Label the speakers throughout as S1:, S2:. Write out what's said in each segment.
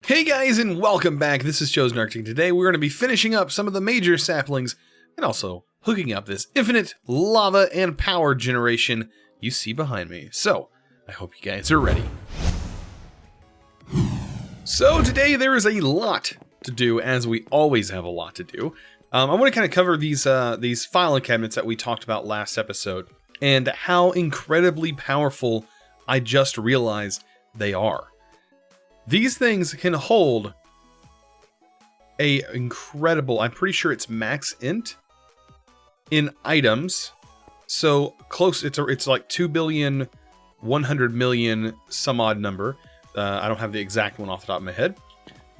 S1: Hey guys, and welcome back. This is ChosenArchitect. Today we're going to be finishing up some of the major saplings and also hooking up this infinite lava and power generation you see behind me. So, I hope you guys are ready. So today there is a lot to do, as we always have a lot to do. I want to kind of cover these filing cabinets that we talked about last episode and how incredibly powerful I just realized they are. These things can hold a incredible, I'm pretty sure it's max int in items. So close, it's like 2,100,000,000 some odd number. I don't have the exact one off the top of my head,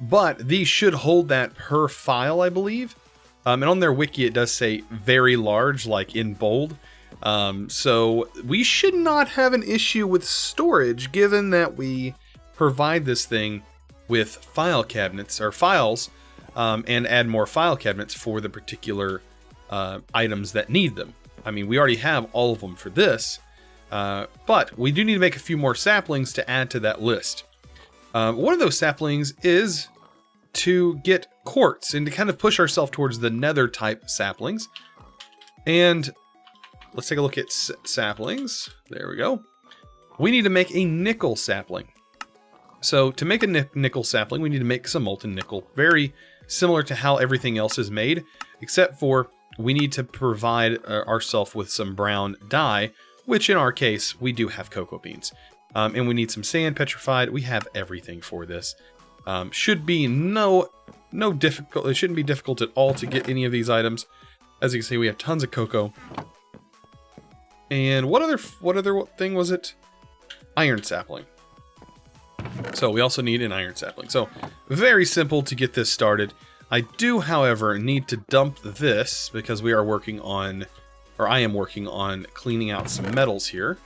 S1: but these should hold that per file, I believe. And on their wiki, it does say very large, like in bold. So we should not have an issue with storage, given that we provide this thing with file cabinets or files, and add more file cabinets for the particular items that need them. I mean, we already have all of them for this, but we do need to make a few more saplings to add to that list. One of those saplings is to get quartz and to kind of push ourselves towards the nether type saplings. And let's take a look at saplings. There we go. We need to make a nickel sapling. So to make a nickel sapling, we need to make some molten nickel. Very similar to how everything else is made, except for we need to provide ourselves with some brown dye, which in our case, we do have cocoa beans. And we need some sand petrified. We have everything for this. Should be no difficult. It shouldn't be difficult at all to get any of these items. As you can see, we have tons of cocoa. And what other thing was it? Iron sapling. So we also need an iron sapling. So very simple to get this started. I do, however, need to dump this because we are working on, or I am working on cleaning out some metals here.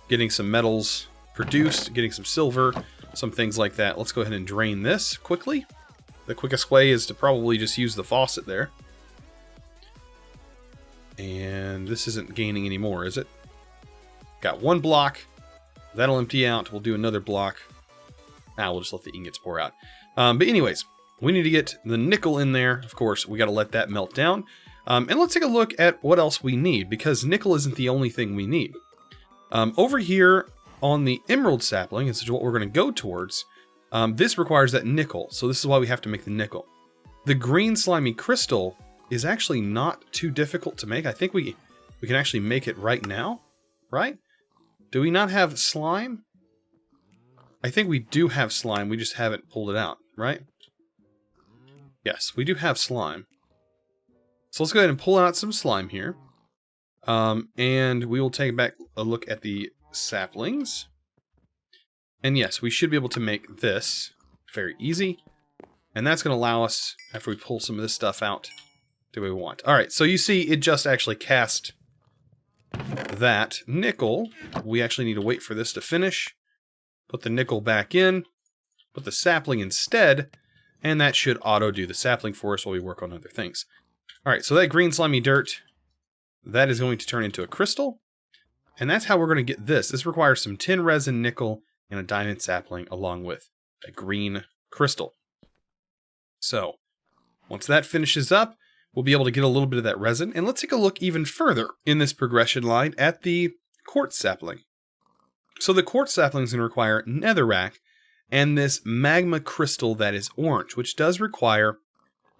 S1: Getting some metals produced, getting some silver, some things like that. Let's go ahead and drain this quickly. The quickest way is to probably just use the faucet there. And this isn't gaining any more, is it? Got one block. That'll empty out. We'll do another block. We'll just let the ingots pour out. But anyways, we need to get the nickel in there. Of course, we got to let that melt down. And let's take a look at what else we need, because nickel isn't the only thing we need. Over here on the emerald sapling, this is what we're going to go towards. This requires that nickel, so this is why we have to make the nickel. The green slimy crystal is actually not too difficult to make. I think we can actually make it right now, right? Do we not have slime? I think we do have slime, we just haven't pulled it out, right? Yes, we do have slime. So let's go ahead and pull out some slime here. And we will take back a look at the saplings. And yes, we should be able to make this very easy. And that's going to allow us, after we pull some of this stuff out, do what we want. Alright, so you see it just actually cast that nickel. We actually need to wait for this to finish. Put the nickel back in. Put the sapling instead. And that should auto do the sapling for us while we work on other things. Alright, so that green slimy dirt, that is going to turn into a crystal. And that's how we're going to get this. This requires some tin resin, nickel, and a diamond sapling along with a green crystal. So, once that finishes up, we'll be able to get a little bit of that resin. And let's take a look even further in this progression line at the quartz sapling. So the quartz sapling is going to require netherrack and this magma crystal that is orange, which does require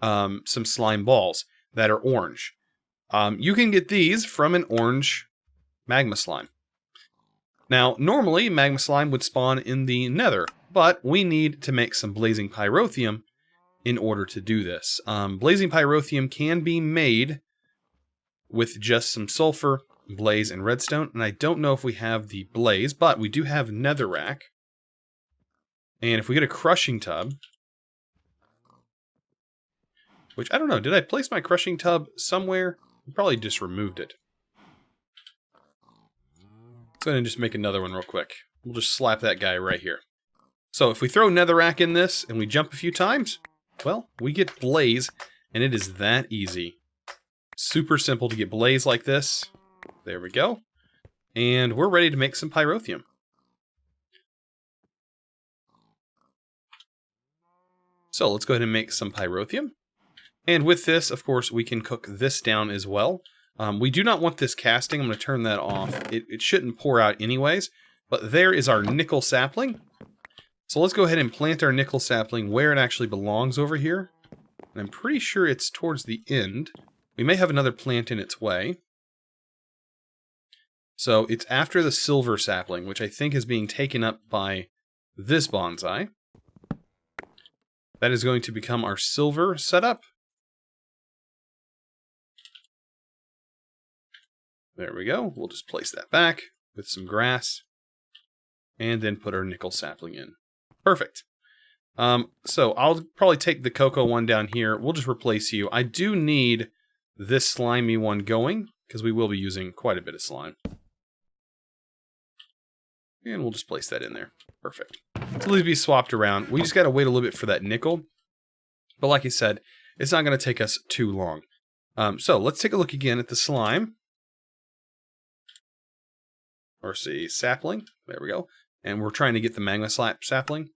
S1: some slime balls that are orange. You can get these from an orange magma slime. Now, normally magma slime would spawn in the nether, but we need to make some blazing pyrotheum in order to do this. Blazing pyrotheum can be made with just some sulfur, blaze, and redstone, and I don't know if we have the blaze, but we do have netherrack. And if we get a crushing tub, which I don't know, did I place my crushing tub somewhere? I probably just removed it. Let's go ahead and just make another one real quick. We'll just slap that guy right here. So if we throw netherrack in this and we jump a few times, well, we get blaze, and it is that easy. Super simple to get blaze like this. There we go. And we're ready to make some pyrotheum. So let's go ahead and make some Pyrotheum. And with this, of course, we can cook this down as well. We do not want this casting. I'm going to turn that off. It shouldn't pour out anyways. But there is our Nickle Sapling. So let's go ahead and plant our Nickle Sapling where it actually belongs over here. And I'm pretty sure it's towards the end. We may have another plant in its way. So it's after the Silver Sapling, which I think is being taken up by this bonsai. That is going to become our silver setup. There we go. We'll just place that back with some grass. And then put our Nickle Sapling in. Perfect. So I'll probably take the cocoa one down here. We'll just replace you. I do need this slimy one going, because we will be using quite a bit of slime. And we'll just place that in there. Perfect. So these be swapped around. We just got to wait a little bit for that nickel. But like I said, it's not going to take us too long. So let's take a look again at the slime. Or see, sapling. There we go. And we're trying to get the Magma Sapling.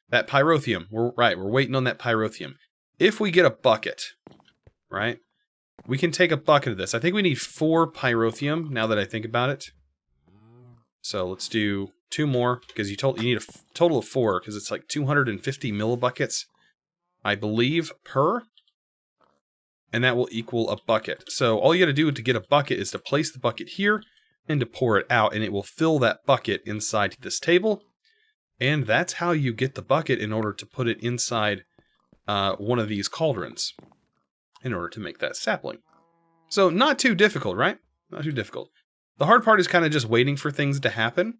S1: That Pyrotheum. We're waiting on that Pyrotheum. If we get a bucket, right, we can take a bucket of this. I think we need 4 Pyrotheum, now that I think about it. So let's do 2 more, because you need a total of 4, because it's like 250 millibuckets, I believe, per. And that will equal a bucket. So all you got to do to get a bucket is to place the bucket here, and to pour it out, and it will fill that bucket inside this table. And that's how you get the bucket in order to put it inside one of these cauldrons in order to make that sapling. So not too difficult, right? Not too difficult. The hard part is kind of just waiting for things to happen.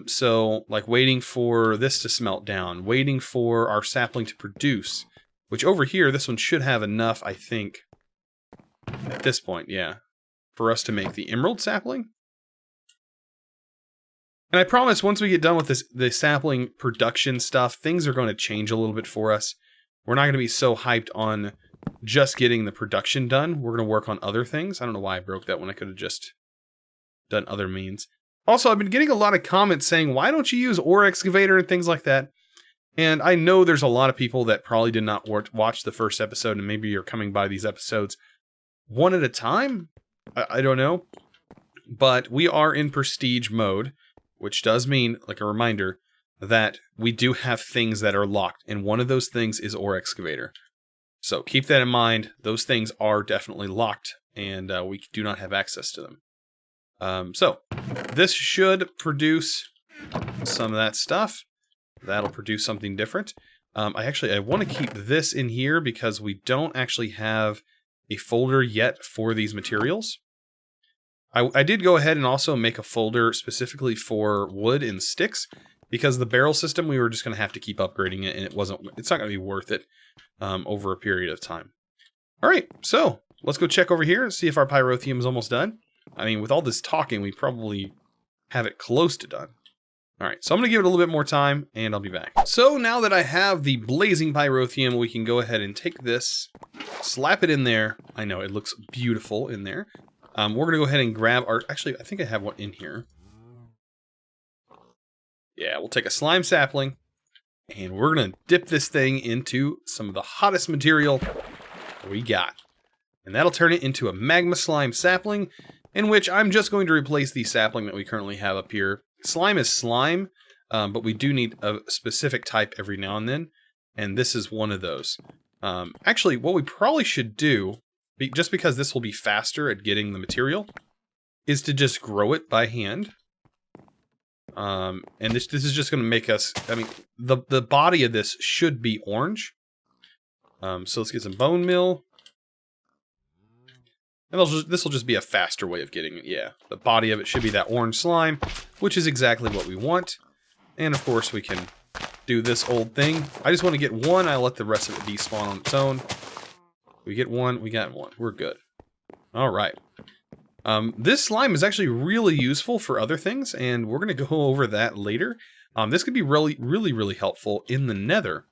S1: So like waiting for this to smelt down, waiting for our sapling to produce, which over here, this one should have enough, I think, at this point, yeah, for us to make the emerald sapling. And I promise once we get done with the sapling production stuff, things are going to change a little bit for us. We're not going to be so hyped on just getting the production done. We're going to work on other things. I don't know why I broke that when I could have just done other means. Also, I've been getting a lot of comments saying, why don't you use ore excavator and things like that? And I know there's a lot of people that probably did not watch the first episode, and maybe you're coming by these episodes one at a time. I don't know. But we are in prestige mode, which does mean, like a reminder, that we do have things that are locked, and one of those things is ore excavator. So keep that in mind. Those things are definitely locked, and we do not have access to them. So this should produce some of that stuff. That'll produce something different. I want to keep this in here because we don't actually have a folder yet for these materials. I did go ahead and also make a folder specifically for wood and sticks, because the barrel system, we were just going to have to keep upgrading it, and it's not going to be worth it over a period of time. All right, so let's go check over here and see if our Pyrotheum is almost done. I mean, with all this talking, we probably have it close to done. All right, so I'm going to give it a little bit more time, and I'll be back. So now that I have the blazing Pyrotheum, we can go ahead and take this, slap it in there. I know, it looks beautiful in there. We're going to go ahead and grab our... Actually, I think I have one in here. Yeah, we'll take a slime sapling, and we're going to dip this thing into some of the hottest material we got. And that'll turn it into a magma slime sapling, in which I'm just going to replace the sapling that we currently have up here. Slime is slime, but we do need a specific type every now and then, and this is one of those. Actually, what we probably should do, just because this will be faster at getting the material, is to just grow it by hand. And this is just going to make us, I mean, the body of this should be orange. So let's get some bone meal. And this will just be a faster way of getting it, yeah. The body of it should be that orange slime, which is exactly what we want. And of course we can do this old thing. I just want to get one, I'll let the rest of it despawn on its own. We get one, we got one. We're good. Alright. This slime is actually really useful for other things, and we're going to go over that later. This could be really helpful in the nether.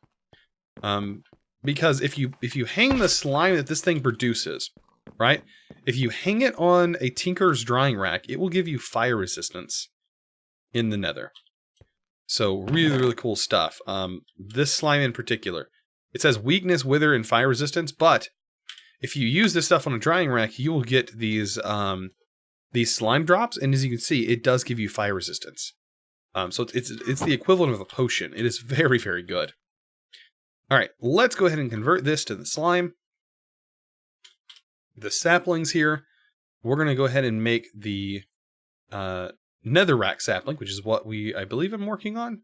S1: Because if you hang the slime that this thing produces, right? If you hang it on a tinker's drying rack, it will give you fire resistance in the nether. So really cool stuff. This slime in particular, It says weakness, wither, and fire resistance, but if you use this stuff on a drying rack, you will get these slime drops, and as you can see, it does give you fire resistance. So it's the equivalent of a potion. It is very, very good. All right, let's go ahead and convert this to the slime. The saplings here, we're going to go ahead and make the netherrack sapling, which is what I believe I'm working on.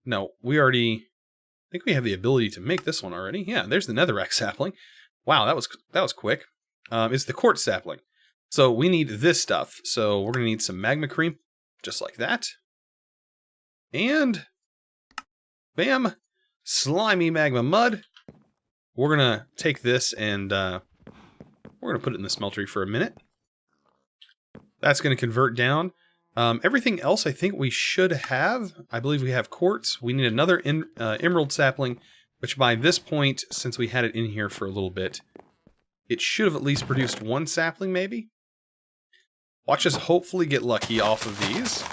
S1: No, I think we have the ability to make this one already. Yeah, there's the netherrack sapling. Wow, that was quick. It's the quartz sapling. So we need this stuff. So we're going to need some magma cream, just like that. And bam, slimy magma mud. We're going to take this and we're going to put it in the smeltery for a minute. That's going to convert down. Everything else I think we should have. I believe we have quartz. We need another emerald sapling, which by this point, since we had it in here for a little bit, it should have at least produced one sapling maybe. Watch us hopefully get lucky off of these.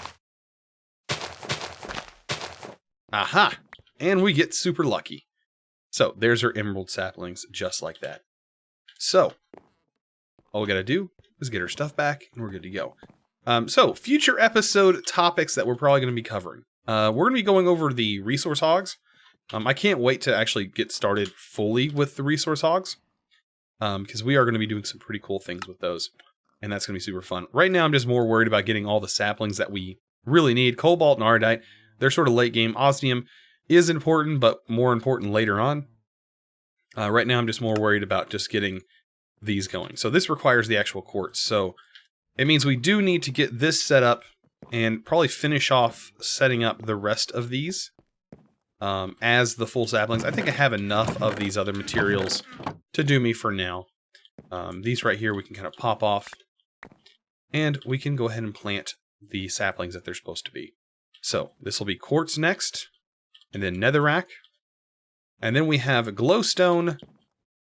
S1: Aha! And we get super lucky. So there's our emerald saplings, just like that. So, all we gotta do is get our stuff back, and we're good to go. So, future episode topics that we're probably going to be covering. We're going to be going over the resource hogs. I can't wait to actually get started fully with the resource hogs. Because we are going to be doing some pretty cool things with those. And that's going to be super fun. Right now, I'm just more worried about getting all the saplings that we really need. Cobalt and Ardite, they're sort of late game. Osmium is important, but more important later on. Right now, I'm just more worried about just getting these going. So this requires the actual quartz. So it means we do need to get this set up and probably finish off setting up the rest of these as the full saplings. I think I have enough of these other materials to do me for now. These right here we can kind of pop off. And we can go ahead and plant the saplings that they're supposed to be. So this will be quartz next, and then netherrack. And then we have glowstone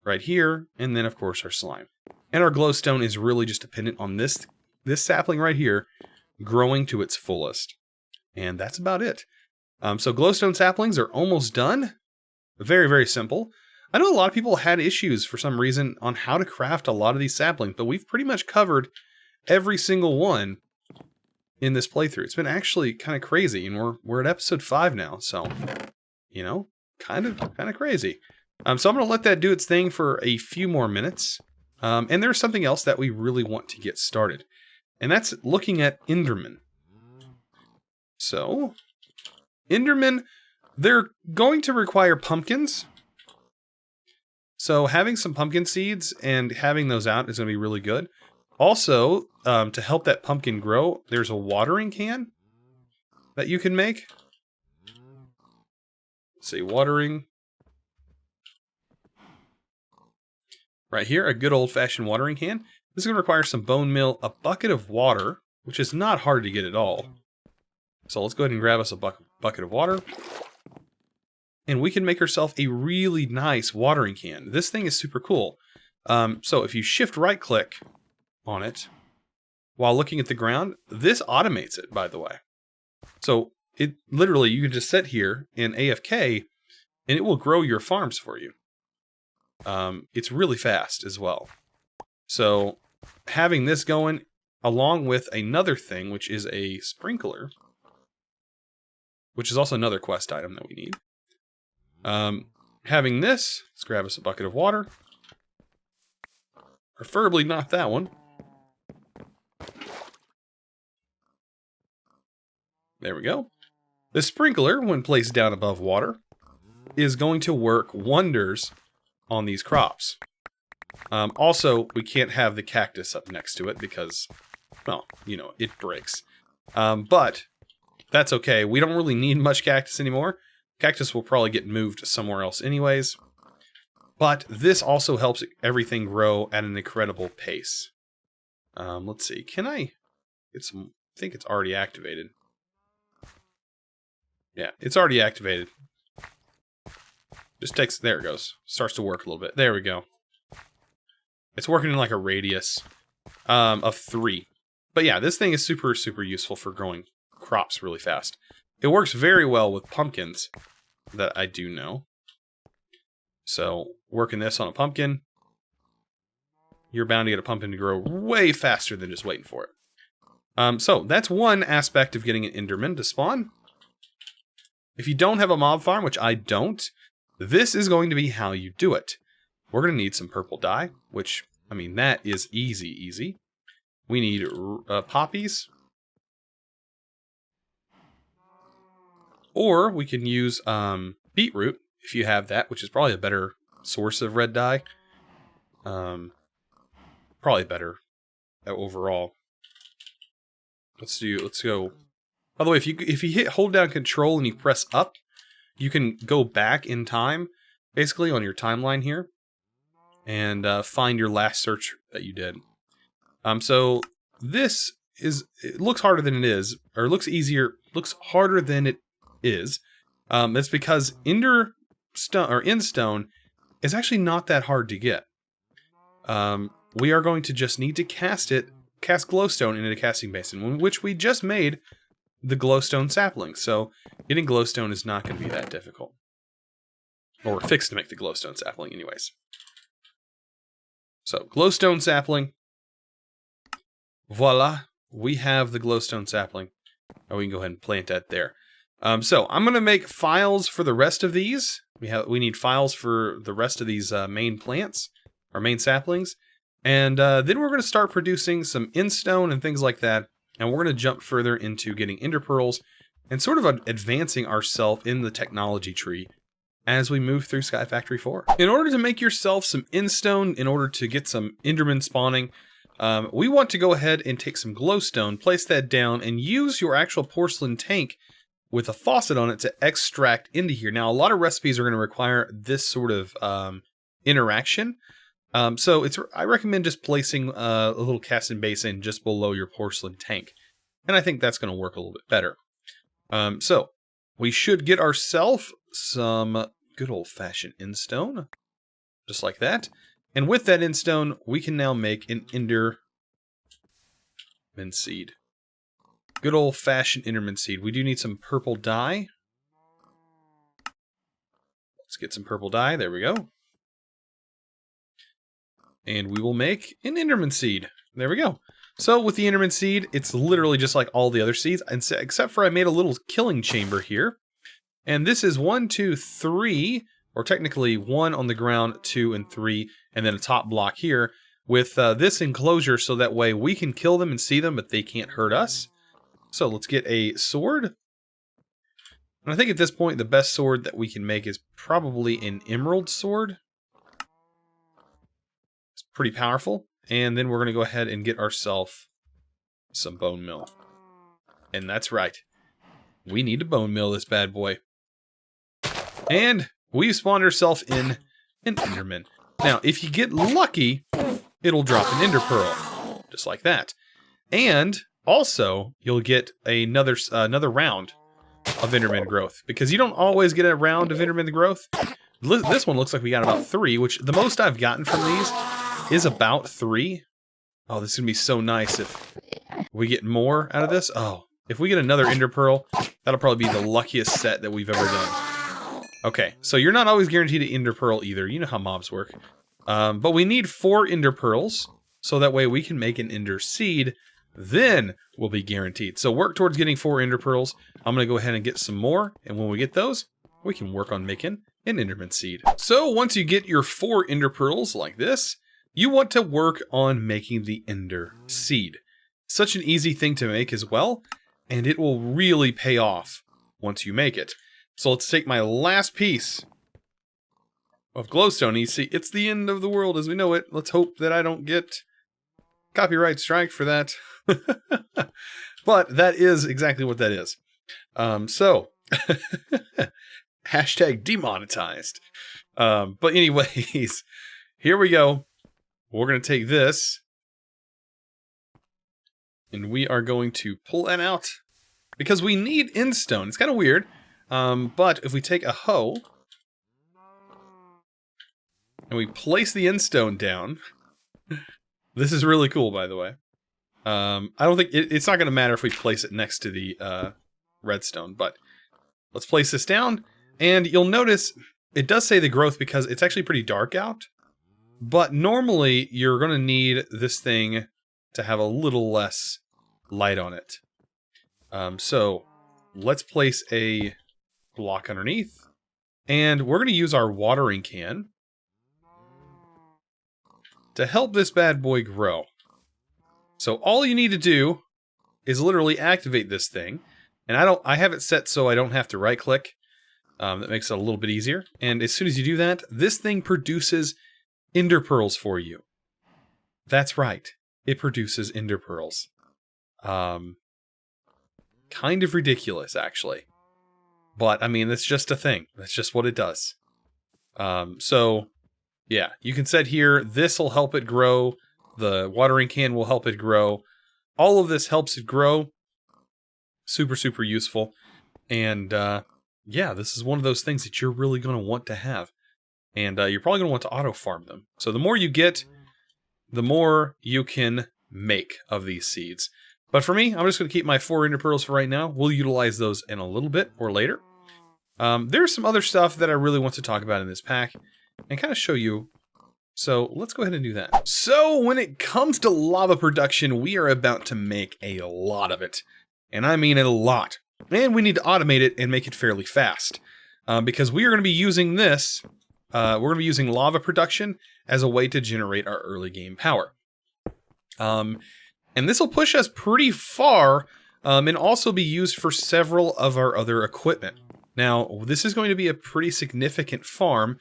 S1: right here, and then of course our slime. And our glowstone is really just dependent on this sapling right here growing to its fullest. And that's about it. So glowstone saplings are almost done. Very, very simple. I know a lot of people had issues for some reason on how to craft a lot of these saplings, but we've pretty much covered every single one in this playthrough. It's been actually kind of crazy, and we're at episode 5 now, so you know, kind of crazy. So I'm going to let that do its thing for a few more minutes. And there's something else that we really want to get started, and that's looking at Enderman. So, Enderman, they're going to require pumpkins. So having some pumpkin seeds and having those out is going to be really good. Also, to help that pumpkin grow, there's a watering can that you can make. Let's see, watering. Right here, a good old-fashioned watering can. This is going to require some bone meal, a bucket of water, which is not hard to get at all. So let's go ahead and grab us a bucket of water. And we can make ourselves a really nice watering can. This thing is super cool. So if you shift right-click on it while looking at the ground, this automates it, by the way. So it literally, you can just sit here in AFK, and it will grow your farms for you. It's really fast as well. So having this going along with another thing, which is a sprinkler, which is also another quest item that we need. Having this, let's grab us a bucket of water. Preferably not that one. There we go. The sprinkler, when placed down above water, is going to work wonders on these crops. Also, we can't have the cactus up next to it because, well, you know, it breaks. But that's okay. We don't really need much cactus anymore. Cactus will probably get moved somewhere else anyways. But this also helps everything grow at an incredible pace. Let's see. Can I get some? I think it's already activated. Yeah, it's already activated. Just takes, there it goes. Starts to work a little bit. There we go. It's working in like a radius of 3. But yeah, this thing is super, super useful for growing crops really fast. It works very well with pumpkins, that I do know. So working this on a pumpkin, you're bound to get a pumpkin to grow way faster than just waiting for it. So that's one aspect of getting an Enderman to spawn. If you don't have a mob farm, which I don't, this is going to be how you do it. We're going to need some purple dye, which, I mean, that is easy. We need poppies. Or we can use beetroot, if you have that, which is probably a better source of red dye. Probably better overall. Let's go. By the way, if you hold down Control and you press up, you can go back in time, basically on your timeline here, and find your last search that you did. So this it looks harder than it is, or looks harder than it is. It's because End stone is actually not that hard to get. We are going to just need to cast glowstone into the casting basin, which we just made the glowstone sapling. So getting glowstone is not going to be that difficult. Or fixed to make the glowstone sapling anyways. So glowstone sapling. Voila. We have the glowstone sapling. And we can go ahead and plant that there. So I'm going to make files for the rest of these. We need files for the rest of these main plants, or main saplings. And then we're going to start producing some endstone and things like that. And we're going to jump further into getting ender pearls and sort of advancing ourselves in the technology tree as we move through SkyFactory 4. In order to make yourself some endstone, in order to get some enderman spawning, we want to go ahead and take some glowstone, place that down, and use your actual porcelain tank with a faucet on it to extract into here. Now, a lot of recipes are going to require this sort of interaction. So I recommend just placing a little casting basin just below your porcelain tank. And I think that's going to work a little bit better. So we should get ourselves some good old-fashioned endstone. Just like that. And with that endstone, we can now make an Enderman Seed. Good old-fashioned Enderman Seed. We do need some purple dye. Let's get some purple dye. There we go. And we will make an Enderman Seed. There we go. So with the Enderman Seed, it's literally just like all the other seeds, except for I made a little killing chamber here. And this is 1, 2, 3, or technically 1 on the ground, 2 and 3, and then a top block here with this enclosure so that way we can kill them and see them, but they can't hurt us. So let's get a sword. And I think at this point, the best sword that we can make is probably an emerald sword. Pretty powerful. And then we're going to go ahead and get ourselves some bone meal. And that's right. We need to bone meal this bad boy. And we've spawned ourselves in an Enderman. Now, if you get lucky, it'll drop an Ender Pearl. Just like that. And also, you'll get another round of Enderman growth. Because you don't always get a round of Enderman growth. This one looks like we got about 3, which the most I've gotten from these is about 3. Oh, this is going to be so nice if we get more out of this. Oh, if we get another Ender Pearl, that'll probably be the luckiest set that we've ever done. Okay, so you're not always guaranteed an Ender Pearl either. You know how mobs work. But we need 4 Ender Pearls, so that way we can make an Ender Seed. Then we'll be guaranteed. So work towards getting 4 Ender Pearls. I'm going to go ahead and get some more, and when we get those, we can work on making an Enderman Seed. So once you get your 4 Ender Pearls like this, you want to work on making the Ender Seed. Such an easy thing to make as well, and it will really pay off once you make it. So let's take my last piece of glowstone. You see, it's the end of the world as we know it. Let's hope that I don't get copyright strike for that. But that is exactly what that is. Hashtag demonetized. But anyways, here we go. We're going to take this, and we are going to pull that out, because we need endstone. It's kind of weird, but if we take a hoe, and we place the endstone down, this is really cool, by the way. I don't think, it's not going to matter if we place it next to the redstone, but let's place this down, and you'll notice it does say the growth because it's actually pretty dark out. But normally, you're going to need this thing to have a little less light on it. So, let's place a block underneath. And we're going to use our watering can to help this bad boy grow. So all you need to do is literally activate this thing. And I have it set so I don't have to right click. That makes it a little bit easier. And as soon as you do that, this thing produces ender pearls for you. That's right. It produces ender pearls. Kind of ridiculous, actually. But, I mean, that's just a thing. That's just what it does. So, yeah, you can set here, this will help it grow. The watering can will help it grow. All of this helps it grow. Super, super useful. And, yeah, this is one of those things that you're really going to want to have. And you're probably going to want to auto-farm them. So the more you get, the more you can make of these seeds. But for me, I'm just going to keep my 4 ender pearls for right now. We'll utilize those in a little bit or later. There's some other stuff that I really want to talk about in this pack and kind of show you. So let's go ahead and do that. So when it comes to lava production, we are about to make a lot of it. And I mean a lot. And we need to automate it and make it fairly fast. Because we are going to be using this, we're going to be using lava production as a way to generate our early game power. And this will push us pretty far and also be used for several of our other equipment. Now, this is going to be a pretty significant farm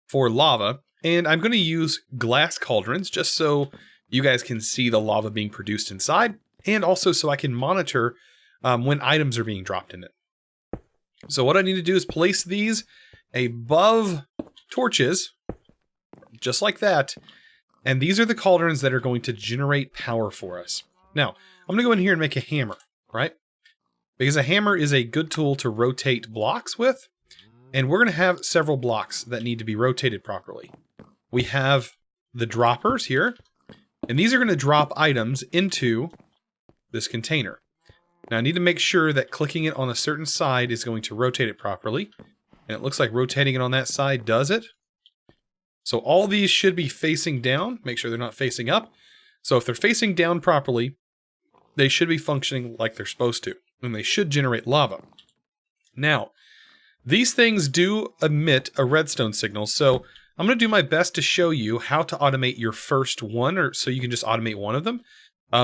S1: for lava, and I'm going to use glass cauldrons just so you guys can see the lava being produced inside, and also so I can monitor when items are being dropped in it. So what I need to do is place these above torches, just like that, and these are the cauldrons that are going to generate power for us. Now, I'm going to go in here and make a hammer, right? Because a hammer is a good tool to rotate blocks with, and we're going to have several blocks that need to be rotated properly. We have the droppers here, and these are going to drop items into this container. Now, I need to make sure that clicking it on a certain side is going to rotate it properly, and it looks like rotating it on that side does it. So all these should be facing down. Make sure they're not facing up. So if they're facing down properly, they should be functioning like they're supposed to, and they should generate lava. Now, these things do emit a redstone signal, so I'm going to do my best to show you how to automate your first one, or so you can just automate one of them.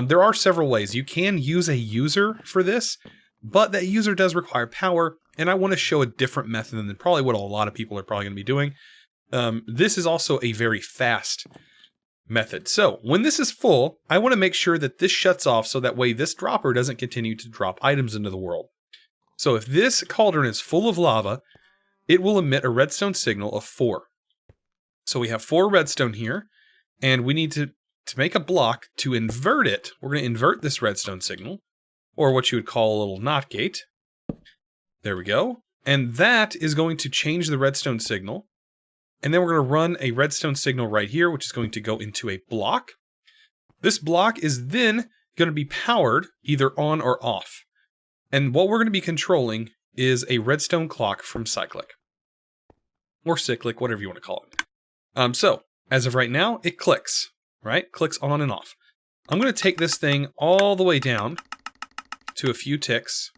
S1: There are several ways. You can use a user for this, but that user does require power, and I want to show a different method than probably what a lot of people are probably going to be doing. This is also a very fast method. So when this is full, I want to make sure that this shuts off so that way this dropper doesn't continue to drop items into the world. So if this cauldron is full of lava, it will emit a redstone signal of 4. So we have 4 redstone here, and we need to make a block to invert it. We're going to invert this redstone signal, or what you would call a little NOT gate. There we go. And that is going to change the redstone signal. And then we're going to run a redstone signal right here, which is going to go into a block. This block is then going to be powered either on or off. And what we're going to be controlling is a redstone clock from Cyclic. Or Cyclic, whatever you want to call it. So, as of right now, it clicks, right? Clicks on and off. I'm going to take this thing all the way down to a few ticks.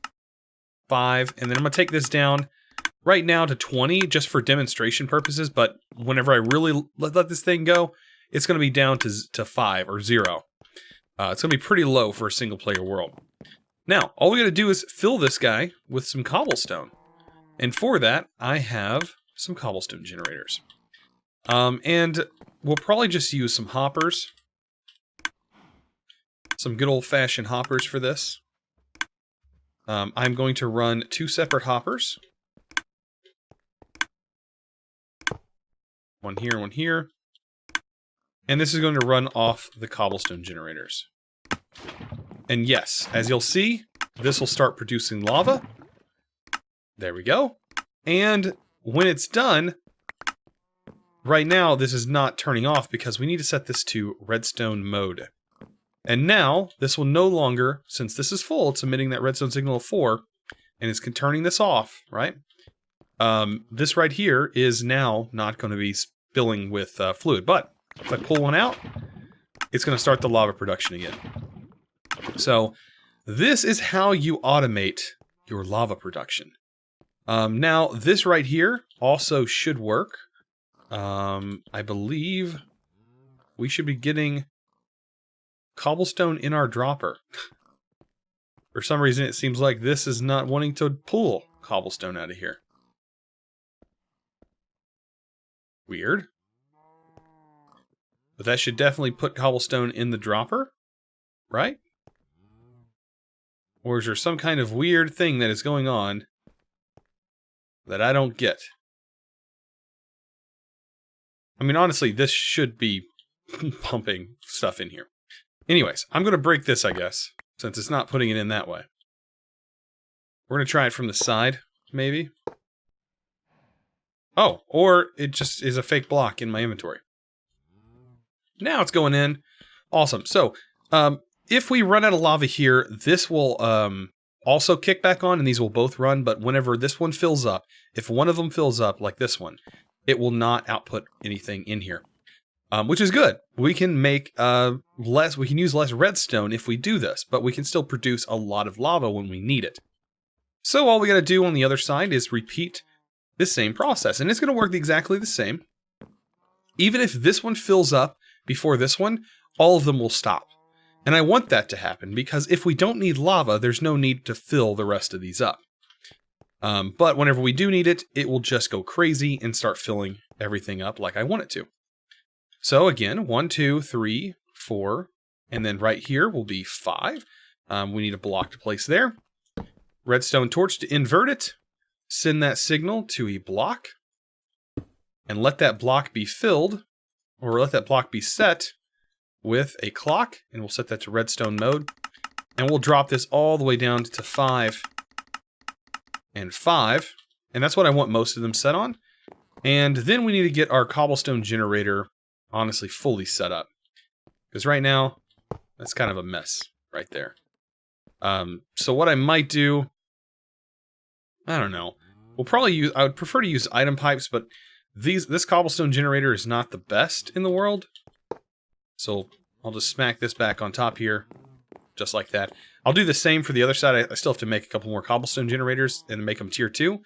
S1: 5, and then I'm going to take this down right now to 20 just for demonstration purposes, but whenever I really let this thing go, it's going to be down to 5 or 0. It's going to be pretty low for a single player world. Now, all we got to do is fill this guy with some cobblestone. And for that, I have some cobblestone generators. And we'll probably just use some hoppers. Some good old-fashioned hoppers for this. I'm going to run 2 separate hoppers. One here, one here. And this is going to run off the cobblestone generators. And yes, as you'll see, this will start producing lava. There we go. And when it's done, right now this is not turning off because we need to set this to redstone mode. And now, this will no longer, since this is full, it's emitting that redstone signal of 4, and it's turning this off, right? this right here is now not going to be spilling with fluid. But if I pull one out, it's going to start the lava production again. So this is how you automate your lava production. Now, this right here also should work. I believe we should be getting cobblestone in our dropper. For some reason, it seems like this is not wanting to pull cobblestone out of here. Weird. But that should definitely put cobblestone in the dropper, right? Or is there some kind of weird thing that is going on that I don't get? I mean, honestly, this should be pumping stuff in here. Anyways, I'm going to break this, I guess, since it's not putting it in that way. We're going to try it from the side, maybe. Oh, or it just is a fake block in my inventory. Now it's going in. Awesome. So, if we run out of lava here, this will also kick back on, and these will both run, but whenever this one fills up, if one of them fills up, like this one, it will not output anything in here. Which is good. We can make we can use less redstone if we do this, but we can still produce a lot of lava when we need it. So all we gotta do on the other side is repeat this same process, and it's gonna work exactly the same. Even if this one fills up before this one, all of them will stop. And I want that to happen, because if we don't need lava, there's no need to fill the rest of these up. But whenever we do need it, it will just go crazy and start filling everything up like I want it to. So again, 1, 2, 3, 4, and then right here will be 5. We need a block to place there. Redstone Torch to invert it. Send that signal to a block. And let that block be filled, or let that block be set with a clock. And we'll set that to redstone mode. And we'll drop this all the way down to 5 and 5. And that's what I want most of them set on. And then we need to get our Cobblestone Generator honestly fully set up, because right now that's kind of a mess right there. So what I might do, I don't know, we'll probably use, I would prefer to use item pipes, but this Cobblestone Generator is not the best in the world, so I'll just smack this back on top here just like that. I'll do the same for the other side. I still have to make a couple more Cobblestone Generators and make them tier 2,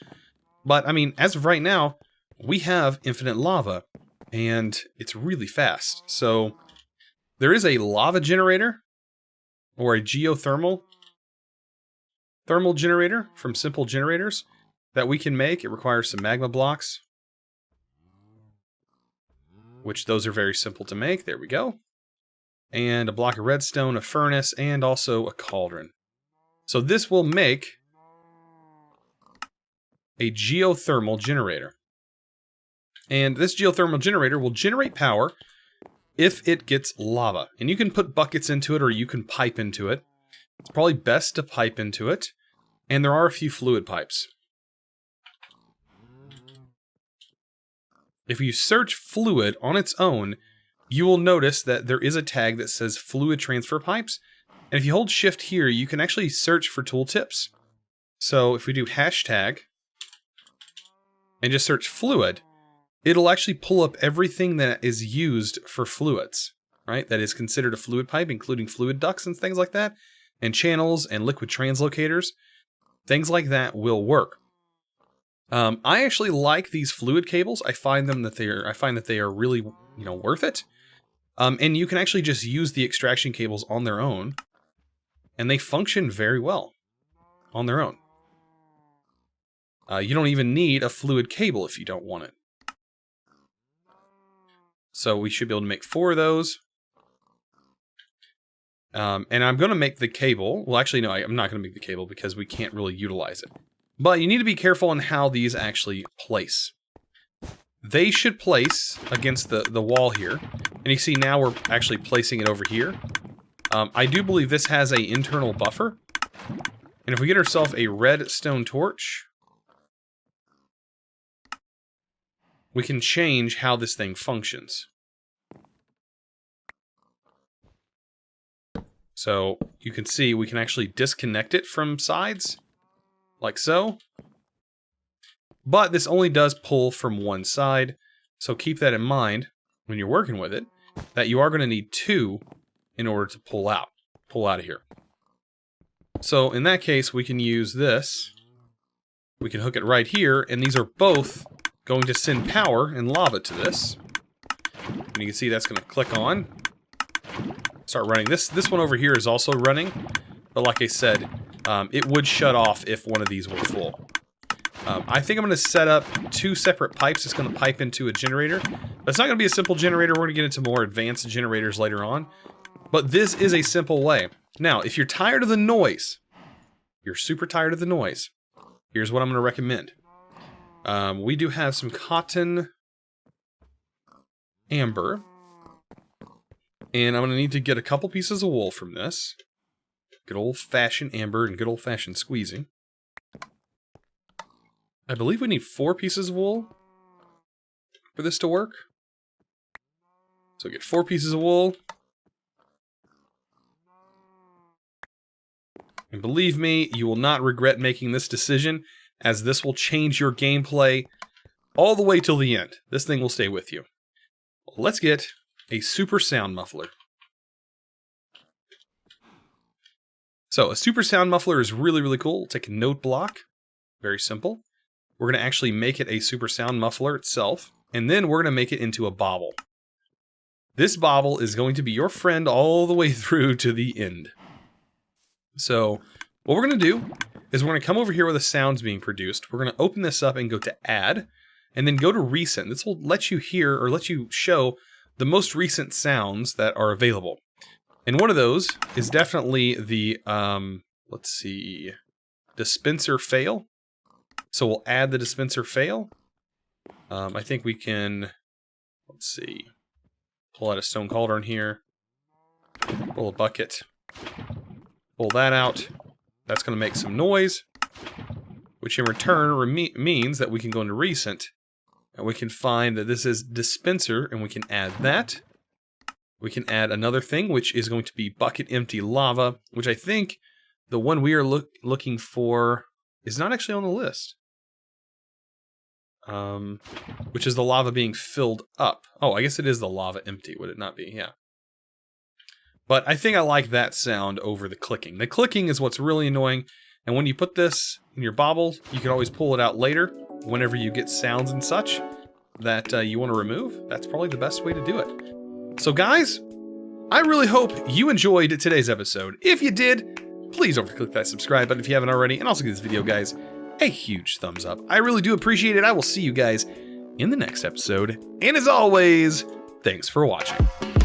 S1: but I mean, as of right now, we have infinite lava. And it's really fast. So there is a lava generator or a geothermal thermal generator from Simple Generators that we can make. It requires some magma blocks, which those are very simple to make. There we go. And a block of redstone, a furnace, and also a cauldron. So this will make a geothermal generator. And this geothermal generator will generate power if it gets lava. And you can put buckets into it, or you can pipe into it. It's probably best to pipe into it. And there are a few fluid pipes. If you search fluid on its own, you will notice that there is a tag that says fluid transfer pipes. And if you hold shift here, you can actually search for tooltips. So if we do hashtag and just search fluid, it'll actually pull up everything that is used for fluids, right? That is considered a fluid pipe, including fluid ducts and things like that, and channels and liquid translocators. Things like that will work. I actually like these fluid cables. I find that they are really, worth it. And you can actually just use the extraction cables on their own, and they function very well on their own. You don't even need a fluid cable if you don't want it. So we should be able to make 4 of those. And I'm going to make the cable. Well, actually, no, I'm not going to make the cable because we can't really utilize it. But you need to be careful on how these actually place. They should place against the wall here. And you see now we're actually placing it over here. I do believe this has an internal buffer. And if we get ourselves a redstone torch, we can change how this thing functions. So you can see we can actually disconnect it from sides, like so. But this only does pull from one side, so keep that in mind when you're working with it, that you are going to need 2 in order to pull out of here. So in that case, we can use this. We can hook it right here, and these are both going to send power and lava to this. And you can see that's going to click on. Start running. This one over here is also running, but like I said, it would shut off if one of these were full. I think I'm going to set up 2 separate pipes. It's going to pipe into a generator. But it's not going to be a simple generator. We're going to get into more advanced generators later on. But this is a simple way. Now, if you're tired of the noise, you're super tired of the noise, here's what I'm going to recommend. We do have some cotton amber. And I'm going to need to get a couple pieces of wool from this. Good old-fashioned amber and good old-fashioned squeezing. I believe we need 4 pieces of wool for this to work. So get 4 pieces of wool. And believe me, you will not regret making this decision, as this will change your gameplay all the way till the end. This thing will stay with you. Let's get a super sound muffler. So a super sound muffler is really, really cool. We'll take a note block. Very simple. We're going to actually make it a super sound muffler itself. And then we're going to make it into a bobble. This bobble is going to be your friend all the way through to the end. So what we're going to do is we're going to come over here where the sound's being produced. We're going to open this up and go to add. And then go to recent. This will let you hear or let you show the most recent sounds that are available. And one of those is definitely the, let's see, dispenser fail. So we'll add the dispenser fail. I think we can, let's see, pull out a stone cauldron here. Pull a bucket. Pull that out. That's going to make some noise, which in return means that we can go into recent. And we can find that this is dispenser, and we can add that. We can add another thing, which is going to be bucket empty lava, which I think the one we are looking for is not actually on the list. Which is the lava being filled up. Oh, I guess it is the lava empty, would it not be? Yeah. But I think I like that sound over the clicking. The clicking is what's really annoying, and when you put this in your bobble, you can always pull it out later. Whenever you get sounds and such that you want to remove, that's probably the best way to do it. So guys, I really hope you enjoyed today's episode. If you did, please don't forget to click that subscribe button if you haven't already, and also give this video, guys, a huge thumbs up. I really do appreciate it. I will see you guys in the next episode, and as always, thanks for watching.